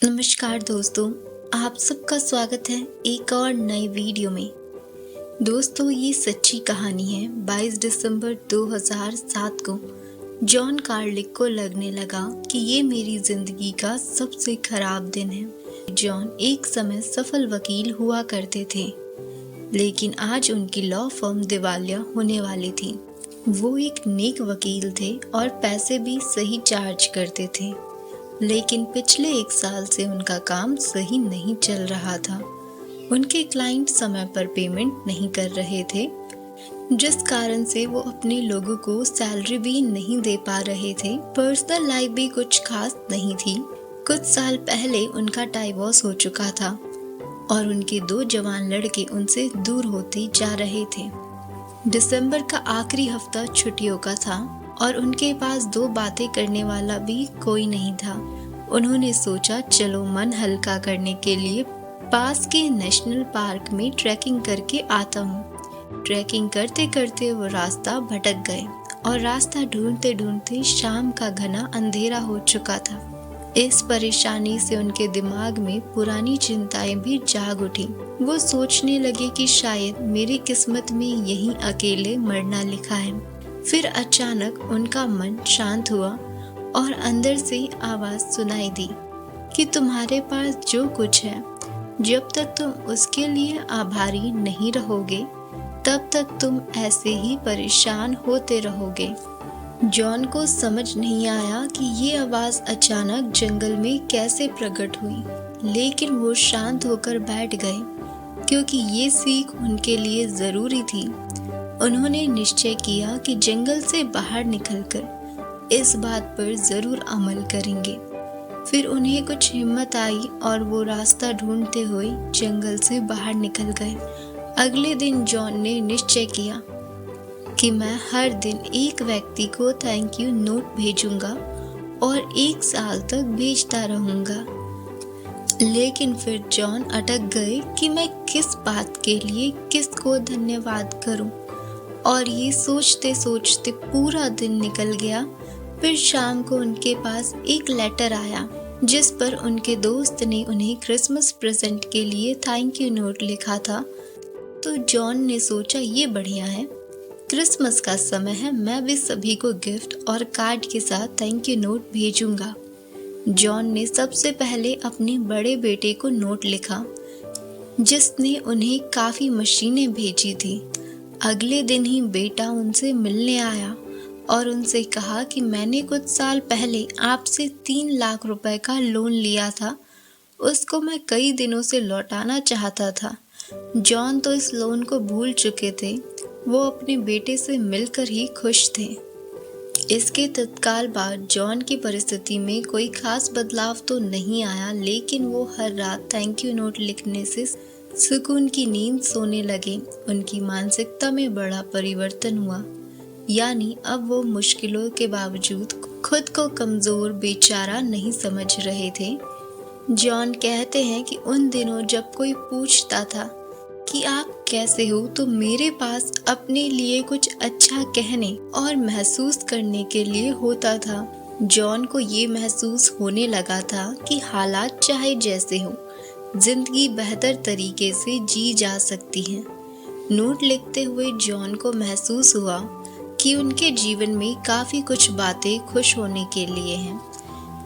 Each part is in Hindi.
नमस्कार दोस्तों, आप सबका स्वागत है एक और नई वीडियो में। दोस्तों, ये सच्ची कहानी है। 22 दिसंबर 2007 को जॉन कार्लिक को लगने लगा कि ये मेरी जिंदगी का सबसे खराब दिन है। जॉन एक समय सफल वकील हुआ करते थे, लेकिन आज उनकी लॉ फर्म दिवालिया होने वाली थी। वो एक नेक वकील थे और पैसे भी सही चार्ज करते थे, लेकिन पिछले 1 साल से उनका काम सही नहीं चल रहा था। उनके क्लाइंट समय पर पेमेंट नहीं कर रहे थे, जिस कारण से वो अपने लोगों को सैलरी भी नहीं दे पा रहे थे। पर्सनल लाइफ भी कुछ खास नहीं थी। कुछ साल पहले उनका डाइवोर्स हो चुका था और उनके 2 जवान लड़के उनसे दूर होते जा रहे थे। दिसंबर का आखिरी हफ्ता छुट्टियों का था और उनके पास 2 बातें करने वाला भी कोई नहीं था। उन्होंने सोचा, चलो मन हल्का करने के लिए पास के नेशनल पार्क में ट्रैकिंग करके आता हूँ। ट्रैकिंग करते करते वो रास्ता भटक गए और रास्ता ढूंढते ढूंढते शाम का घना अंधेरा हो चुका था। इस परेशानी से उनके दिमाग में पुरानी चिंताएं भी जाग उठी। वो सोचने लगे कि शायद मेरी किस्मत में यहीं अकेले मरना लिखा है। फिर अचानक उनका मन शांत हुआ और अंदर से आवाज सुनाई दी कि तुम्हारे पास जो कुछ है, जब तक तुम उसके लिए आभारी नहीं रहोगे, तब तक तुम ऐसे ही परेशान होते रहोगे। जॉन को समझ नहीं आया कि ये आवाज अचानक जंगल में कैसे प्रकट हुई, लेकिन वो शांत होकर बैठ गए क्योंकि ये सीख उनके लिए जरूरी थी। उन्होंने निश्चय किया कि जंगल से बाहर निकलकर इस बात पर जरूर अमल करेंगे। फिर उन्हें कुछ हिम्मत आई और वो रास्ता ढूंढते हुए जंगल से बाहर निकल गए। अगले दिन जॉन ने निश्चय किया कि मैं हर दिन एक व्यक्ति को थैंक यू नोट भेजूंगा और 1 साल तक भेजता रहूंगा। लेकिन फिर जॉन अटक गए कि मैं किस बात के लिए किसको धन्यवाद करूं, और ये सोचते सोचते पूरा दिन निकल गया। फिर शाम को उनके पास एक लेटर आया जिस पर उनके दोस्त ने उन्हें क्रिसमस प्रेजेंट के लिए थैंक यू नोट लिखा था। तो जॉन ने सोचा, ये बढ़िया है, क्रिसमस का समय है, मैं भी सभी को गिफ्ट और कार्ड के साथ थैंक यू नोट भेजूंगा। जॉन ने सबसे पहले अपने बड़े बेटे को नोट लिखा, जिसने उन्हें काफ़ी मशीनें भेजी थी। अगले दिन ही बेटा उनसे मिलने आया और उनसे कहा कि मैंने कुछ साल पहले आपसे 3 लाख रुपए का लोन लिया था, उसको मैं कई दिनों से लौटाना चाहता था। जॉन तो इस लोन को भूल चुके थे, वो अपने बेटे से मिलकर ही खुश थे। इसके तत्काल बाद जॉन की परिस्थिति में कोई खास बदलाव तो नहीं आया, लेकिन वो हर रात थैंक यू नोट लिखने से सुकून की नींद सोने लगे। उनकी मानसिकता में बड़ा परिवर्तन हुआ, यानी अब वो मुश्किलों के बावजूद खुद को कमजोर बेचारा नहीं समझ रहे थे। जॉन कहते हैं कि उन दिनों जब कोई पूछता था कि आप कैसे हो, तो मेरे पास अपने लिए कुछ अच्छा कहने और महसूस करने के लिए होता था। जॉन को ये महसूस होने लगा था कि हालात चाहे जैसे हो, जिंदगी बेहतर तरीके से जी जा सकती है। नोट लिखते हुए जॉन को महसूस हुआ कि उनके जीवन में काफ़ी कुछ बातें खुश होने के लिए हैं,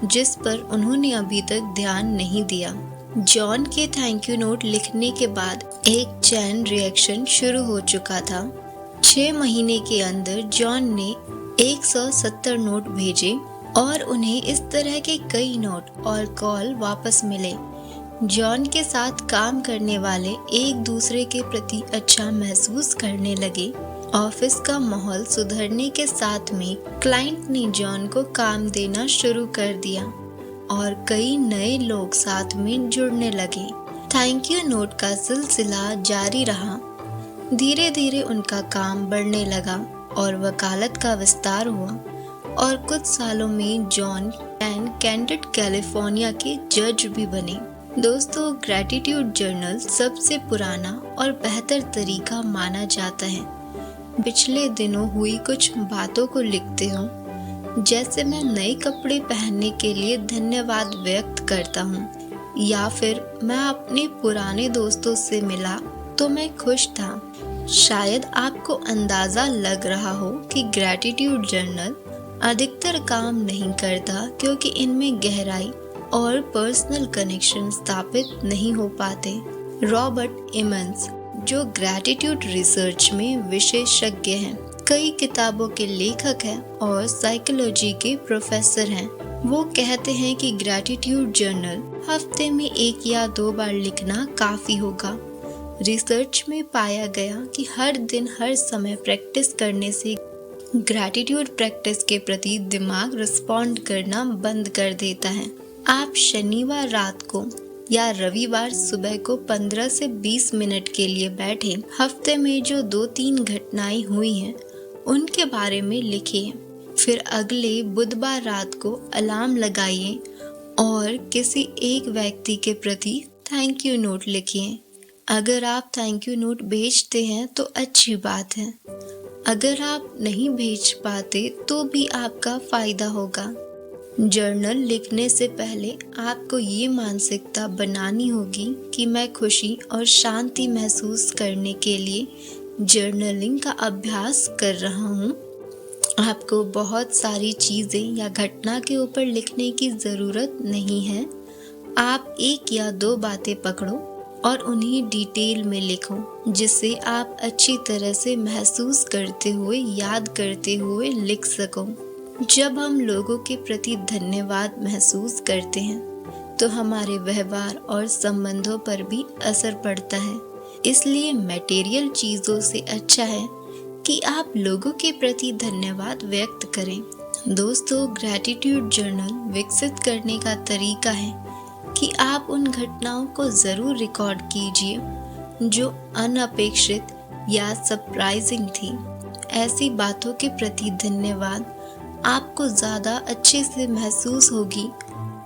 जिस पर उन्होंने अभी तक ध्यान नहीं दिया। जॉन के थैंक यू नोट लिखने के बाद एक चैन रिएक्शन शुरू हो चुका था। 6 महीने के अंदर जॉन ने 170 नोट भेजे और उन्हें इस तरह के कई नोट और कॉल वापस मिले। जॉन के साथ काम करने वाले एक दूसरे के प्रति अच्छा महसूस करने लगे। ऑफिस का माहौल सुधरने के साथ में क्लाइंट ने जॉन को काम देना शुरू कर दिया और कई नए लोग साथ में जुड़ने लगे। थैंक यू नोट का सिलसिला जारी रहा। धीरे धीरे उनका काम बढ़ने लगा और वकालत का विस्तार हुआ और कुछ सालों में जॉन कैंडिड कैलिफोर्निया के जज भी बने। दोस्तों, ग्रैटिट्यूड जर्नल सबसे पुराना और बेहतर तरीका माना जाता है। पिछले दिनों हुई कुछ बातों को लिखते हो, जैसे मैं नए कपड़े पहनने के लिए धन्यवाद व्यक्त करता हूँ। या फिर मैं अपने पुराने दोस्तों से मिला तो मैं खुश था। शायद आपको अंदाजा लग रहा हो कि ग्रैटिट्यूड जर्नल अधिकतर काम नहीं करता क्योंकि इनमें गहराई और पर्सनल कनेक्शन स्थापित नहीं हो पाते। रॉबर्ट इमंस, जो ग्रैटिट्यूड रिसर्च में विशेषज्ञ हैं, कई किताबों के लेखक हैं और साइकोलॉजी के प्रोफेसर हैं, वो कहते हैं कि ग्रैटिट्यूड जर्नल हफ्ते में 1 या 2 बार लिखना काफी होगा। रिसर्च में पाया गया कि हर दिन हर समय प्रैक्टिस करने से ग्रैटिट्यूड प्रैक्टिस के प्रति दिमाग रिस्पॉन्ड करना बंद कर देता है। आप शनिवार रात को या रविवार सुबह को 15 से 20 मिनट के लिए बैठे हफ्ते में जो 2-3 घटनाएं हुई हैं उनके बारे में लिखिए। फिर अगले बुधवार रात को अलार्म लगाइए और किसी एक व्यक्ति के प्रति थैंक यू नोट लिखिए। अगर आप थैंक यू नोट भेजते हैं तो अच्छी बात है, अगर आप नहीं भेज पाते तो भी आपका फायदा होगा। जर्नल लिखने से पहले आपको ये मानसिकता बनानी होगी कि मैं खुशी और शांति महसूस करने के लिए जर्नलिंग का अभ्यास कर रहा हूँ। आपको बहुत सारी चीज़ें या घटना के ऊपर लिखने की ज़रूरत नहीं है। आप 1 या 2 बातें पकड़ो और उन्हें डिटेल में लिखो, जिससे आप अच्छी तरह से महसूस करते हुए, याद करते हुए लिख सको। जब हम लोगों के प्रति धन्यवाद महसूस करते हैं तो हमारे व्यवहार और संबंधों पर भी असर पड़ता है। इसलिए मटेरियल चीज़ों से अच्छा है कि आप लोगों के प्रति धन्यवाद व्यक्त करें। दोस्तों, ग्रैटिट्यूड जर्नल विकसित करने का तरीका है कि आप उन घटनाओं को ज़रूर रिकॉर्ड कीजिए जो अनअपेक्षित या सरप्राइजिंग थी। ऐसी बातों के प्रति धन्यवाद आपको ज़्यादा अच्छे से महसूस होगी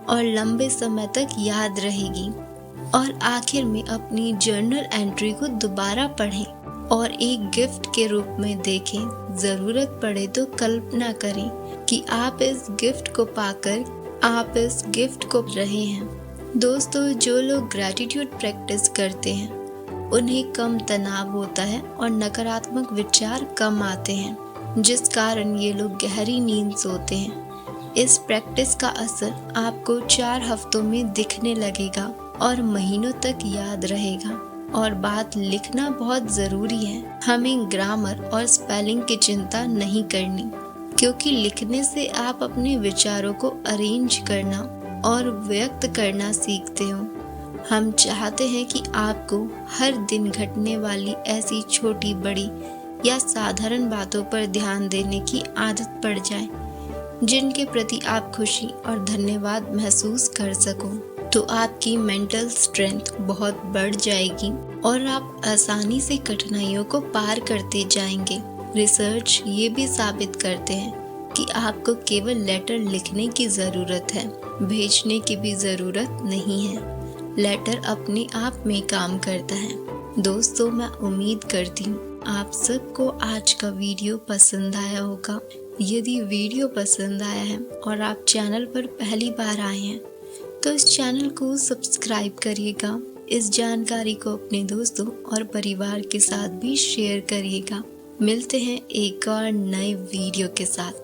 और लंबे समय तक याद रहेगी। और आखिर में अपनी जर्नल एंट्री को दोबारा पढ़ें और एक गिफ्ट के रूप में देखें। ज़रूरत पड़े तो कल्पना करें कि आप इस गिफ्ट को पाकर आप इस गिफ्ट को रहे हैं। दोस्तों, जो लोग ग्रैटिट्यूड प्रैक्टिस करते हैं उन्हें कम तनाव होता है और नकारात्मक विचार कम आते हैं, जिस कारण ये लोग गहरी नींद सोते हैं। इस प्रैक्टिस का असर आपको 4 हफ्तों में दिखने लगेगा और महीनों तक याद रहेगा। और बात लिखना बहुत ज़रूरी है। हमें ग्रामर और स्पेलिंग की चिंता नहीं करनी, क्योंकि लिखने से आप अपने विचारों को अरेंज करना और व्यक्त करना सीखते हो। हम चाहते हैं कि आपको हर दिन घटने वाली ऐसी छोटी बड़ी या साधारण बातों पर ध्यान देने की आदत पड़ जाए, जिनके प्रति आप खुशी और धन्यवाद महसूस कर सको। तो आपकी मेंटल स्ट्रेंथ बहुत बढ़ जाएगी और आप आसानी से कठिनाइयों को पार करते जाएंगे। रिसर्च ये भी साबित करते हैं कि आपको केवल लेटर लिखने की ज़रूरत है, भेजने की भी ज़रूरत नहीं है। लेटर अपने आप में काम करता है। दोस्तों, मैं उम्मीद करती हूँ आप सबको आज का वीडियो पसंद आया होगा। यदि वीडियो पसंद आया है और आप चैनल पर पहली बार आए हैं तो इस चैनल को सब्सक्राइब करिएगा। इस जानकारी को अपने दोस्तों और परिवार के साथ भी शेयर करिएगा। मिलते हैं एक और नए वीडियो के साथ।